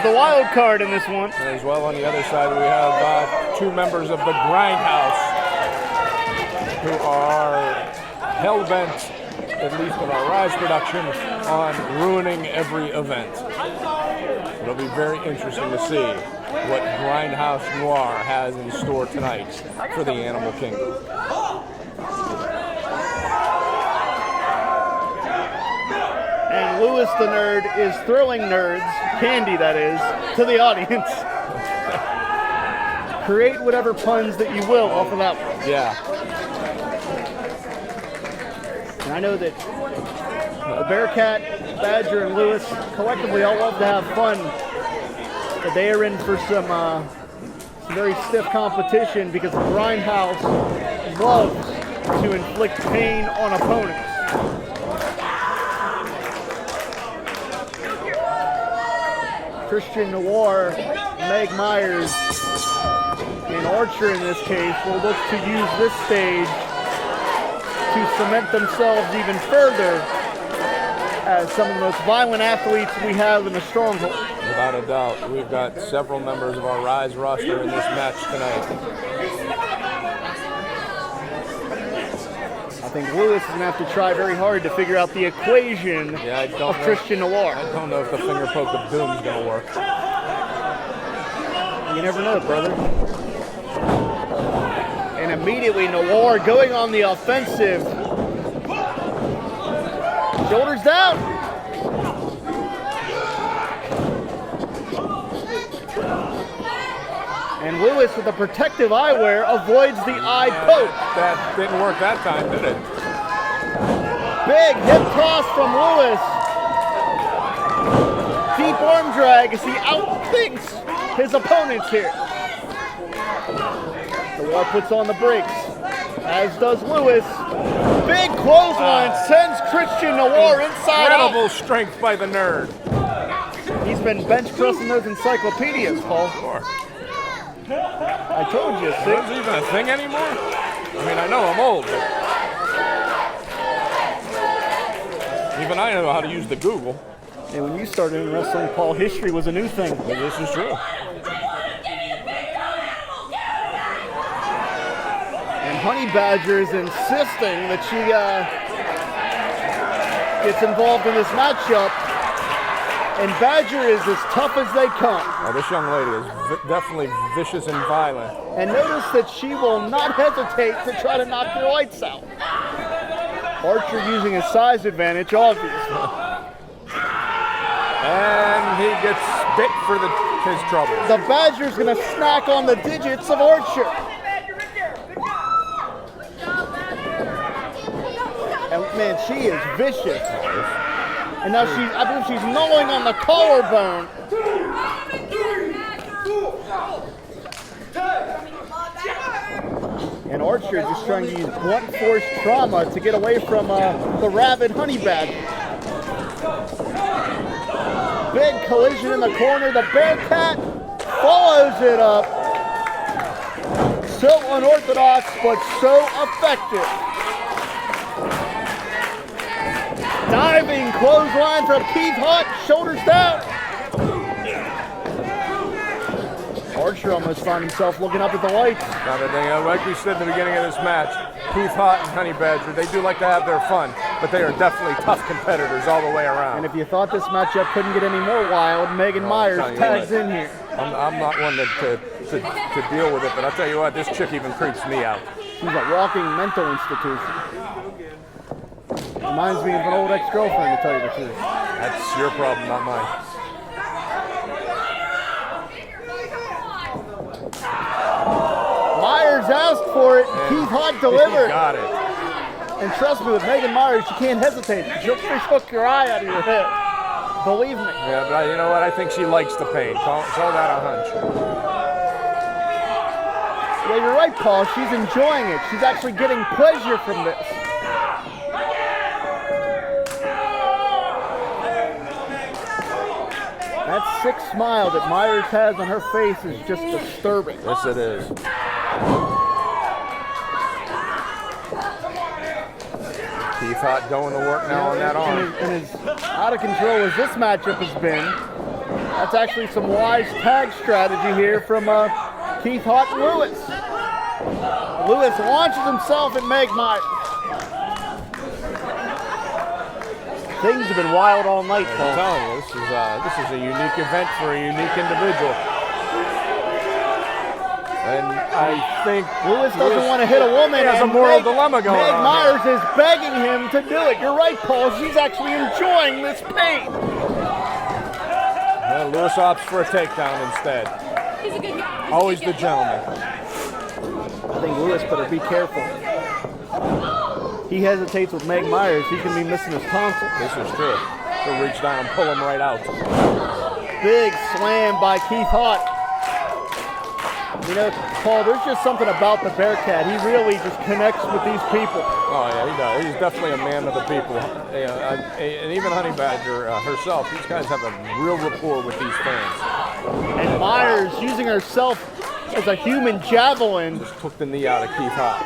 The wild card in this one. And as well on the other side, we have two members of the Grindhouse who are hell-bent, at least in our Rise production, on ruining every event. It'll be very interesting to see what Grindhouse Noir has in store tonight for the Animal Kingdom. And Lewis the Nerd is throwing nerds, candy that is, to the audience. Create whatever puns that you will off of that one. Yeah. And I know that the Bearcat, Badger, and Lewis collectively all love to have fun. But they are in for some very stiff competition because the Grindhouse loves to inflict pain on opponents. Christian Noir, Meg Meyers, and Archer in this case will look to use this stage to cement themselves even further as some of the most violent athletes we have in the Stronghold. Without a doubt, we've got several members of our Rise roster in this match tonight. I think Lewis is going to have to try very hard to figure out the equation of Christian Noir. I don't know if the finger poke of doom is going to work. You never know, brother. And immediately Noir going on the offensive. Shoulders down. And Lewis with a protective eyewear avoids the eye poke. That didn't work that time, did it? Big hip toss from Lewis. Deep arm drag as he outthinks his opponents here. Noir puts on the brakes, as does Lewis. Big clothesline sends Christian Noir inside out. Incredible strength by the Nerd. He's been bench pressing those encyclopedias, Paul. Sure. I told you, Is this even a thing anymore? I mean, I know I'm old, but even I know how to use the Google. And when you started in wrestling, Paul, history was a new thing. But this is true. And Honey Badger is insisting that she gets involved in this matchup. And Badger is as tough as they come. Oh, this young lady is definitely vicious and violent. And notice that she will not hesitate to try to knock your lights out. Archer using his size advantage, obviously. And he gets bit for his trouble. The Badger's going to snack on the digits of Archer. And man, she is vicious. And now I believe she's gnawing on the collarbone. And Archer just trying to use blunt force trauma to get away from the rabid Honey Badger. Big collision in the corner. The Bearcat follows it up. So unorthodox, but so effective. Diving clothesline from Keith Haught, shoulders down. Archer almost found himself looking up at the lights. Like we said at the beginning of this match, Keith Haught and Honey Badger, they do like to have their fun, but they are definitely tough competitors all the way around. And if you thought this matchup couldn't get any more wild, Megan Meyers tags in here. I'm not one to deal with it, but I'll tell you what, this chick even creeps me out. She's a walking mental institution. Reminds me of an old ex-girlfriend, to tell you the truth. That's your problem, not mine. Myers asked for it. Keith Haught delivered. Got it. And trust me, with Megan Meyers, you can't hesitate. She'll fish hook your eye out of your head. Believe me. Yeah, but you know what? I think she likes the pain. Call that a hunch. Yeah, you're right, Paul. She's enjoying it. She's actually getting pleasure from this. That sick smile that Myers has on her face is just disturbing. Yes, it is. Keith Haught going to work now on that arm. And as out of control as this matchup has been, That's actually some wise tag strategy here from Keith Haught and Lewis. Lewis launches himself at Meg Meyers. Things have been wild all night, Paul. I'm telling you, this is a unique event for a unique individual. And I think Lewis doesn't want to hit a woman. There's a moral dilemma going Meg on. Meyers is begging him to do it. You're right, Paul. She's actually enjoying this pain. Well, Lewis opts for a takedown instead. He's a good guy. Always the gentleman. I think Lewis better be careful. He hesitates with Meg Meyers. He can be missing his tonsil. This is true. He'll reach down and pull him right out. Big slam by Keith Haught. You know, Paul, there's just something about the Bearcat. He really just connects with these people. Oh, yeah, he does. He's definitely a man of the people. And even Honey Badger herself, these guys have a real rapport with these fans. And Myers using herself as a human javelin. Just took the knee out of Keith Haught.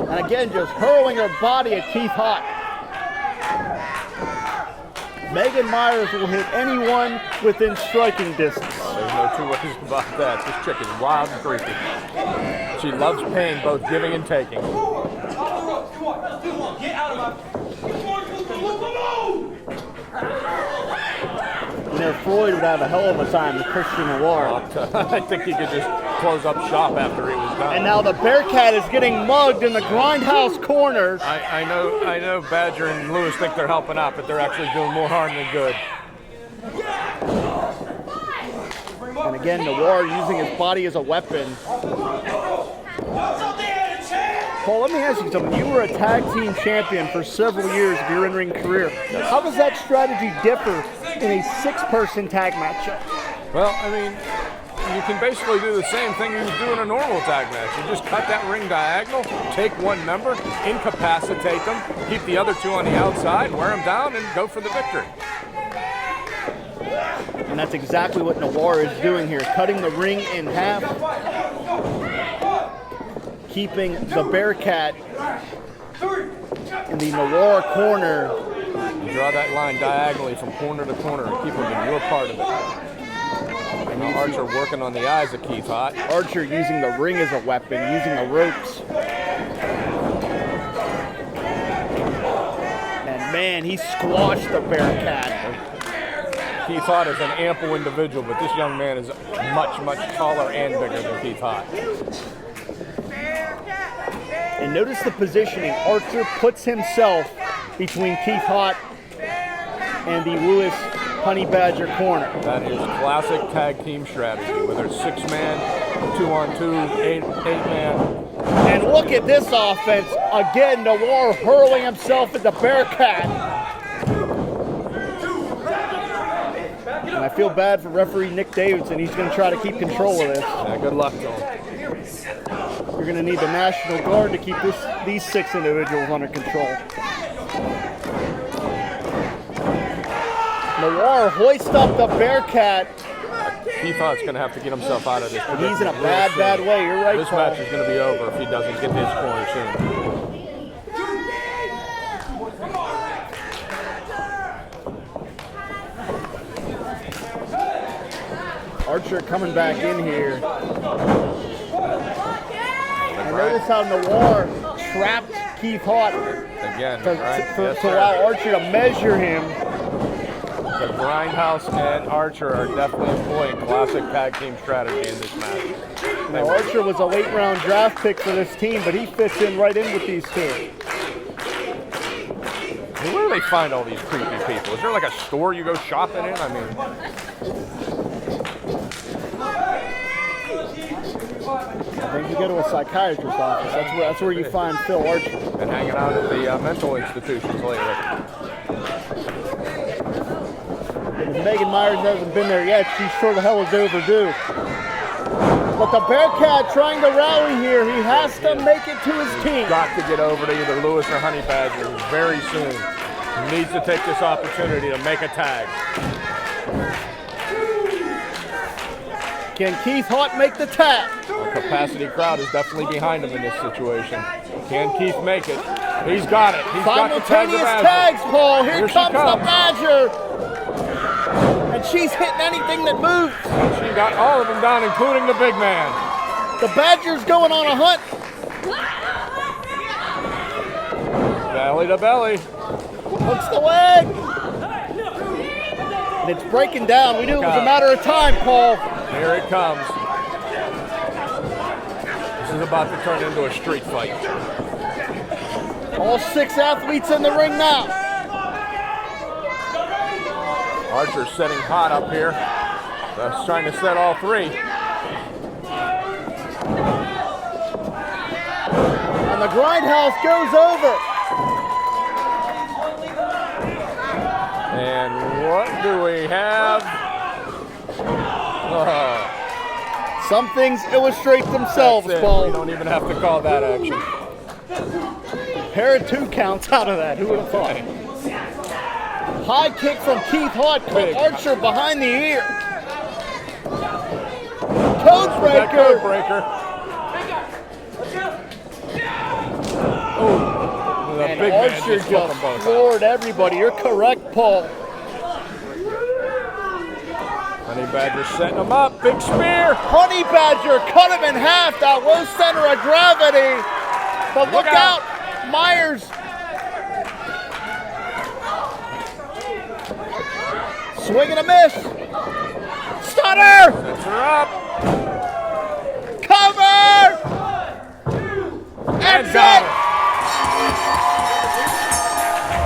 And again, just hurling her body at Keith Haught. Megan Myers will hit anyone within striking distance. There's no two ways about that. This chick is wild and freaky. She loves pain, both giving and taking. You know, Floyd would have a hell of a time with Christian Noir. I think he could just close up shop after he was done. And now the Bearcat is getting mugged in the Grindhouse corner. I know Badger and Lewis think they're helping out, but they're actually doing more harm than good. And again, Noir using his body as a weapon. Paul, let me ask you something. You were a tag team champion for several years of your in-ring career. How does that strategy differ in a six-person tag matchup? Well, I mean, you can basically do the same thing you do in a normal tag match. You just cut that ring diagonal, take one member, incapacitate them, keep the other two on the outside, wear them down, and go for the victory. And that's exactly what Noir is doing here, cutting the ring in half, keeping the Bearcat in the Noir corner. You draw that line diagonally from corner to corner and keep them in your part of it. And now Archer working on the eyes of Keith Haught. Archer using the ring as a weapon, using the ropes. And man, he squashed the Bearcat. Keith Haught is an ample individual, but this young man is much, much taller and bigger than Keith Haught. And notice the positioning. Archer puts himself between Keith Haught and the Lewis Honey Badger corner. That is classic tag team strategy, whether it's 6-man, 2-on-2, 8-man. And look at this offense. Again, Noir hurling himself at the Bearcat. And I feel bad for referee Nick Davidson. He's going to try to keep control of this. Yeah, good luck to him. You're going to need the National Guard to keep these 6 individuals under control. Noir hoists up the Bearcat. Keith Haught's going to have to get himself out of this. He's in a bad way. You're right, This Paul. match is going to be over if he doesn't get his corner soon. Archer coming back in here. And notice how Noir trapped Keith Haught Again, to allow Archer to measure him. The Grindhouse and Archer are definitely employing classic tag team strategy in this match. Now, Archer was a late round draft pick for this team, but he fits in right in with these two. Where do they find all these creepy people? Is there like a store you go shopping in? I mean, I think you go to a psychiatrist's office. That's where you find Phil Archer. and hanging out at the mental institutions lately. And if Megan Myers hasn't been there yet, she sure the hell is overdue. But the Bearcat trying to rally here. He has to make it to his team. Got to get over to either Lewis or Honey Badger very soon. He needs to take this opportunity to make a tag. Can Keith Haught make the tag? The capacity crowd is definitely behind him in this situation. Can Keith make it? He's got it. He's got the tag to Simultaneous Badger. tags, Paul. Here Here she comes the comes. Badger. And she's hitting anything that moves. She got all of them down, including the big man. The Badger's going on a hunt. Belly to belly. Hooks the leg. And it's breaking down. We knew it was a matter of time, Paul. Here it comes. This is about to turn into a street fight. All 6 athletes in the ring now. Archer's setting Haught up here. That's trying to set all 3. And the Grindhouse goes over. And what do we have? Some things illustrate themselves, Paul. We don't even have to call that action. Pair of 2 counts out of that. Who would have thought? High kick from Keith Haught. Archer behind the ear. Code breaker. Oh, the And big man Archer just killed them both. floored everybody. You're correct, Paul. Honey Badger setting him up. Big spear. Honey Badger cut him in half. That low center of gravity. But look out. Meyers. Swing and a miss. Stunner. Sets her up.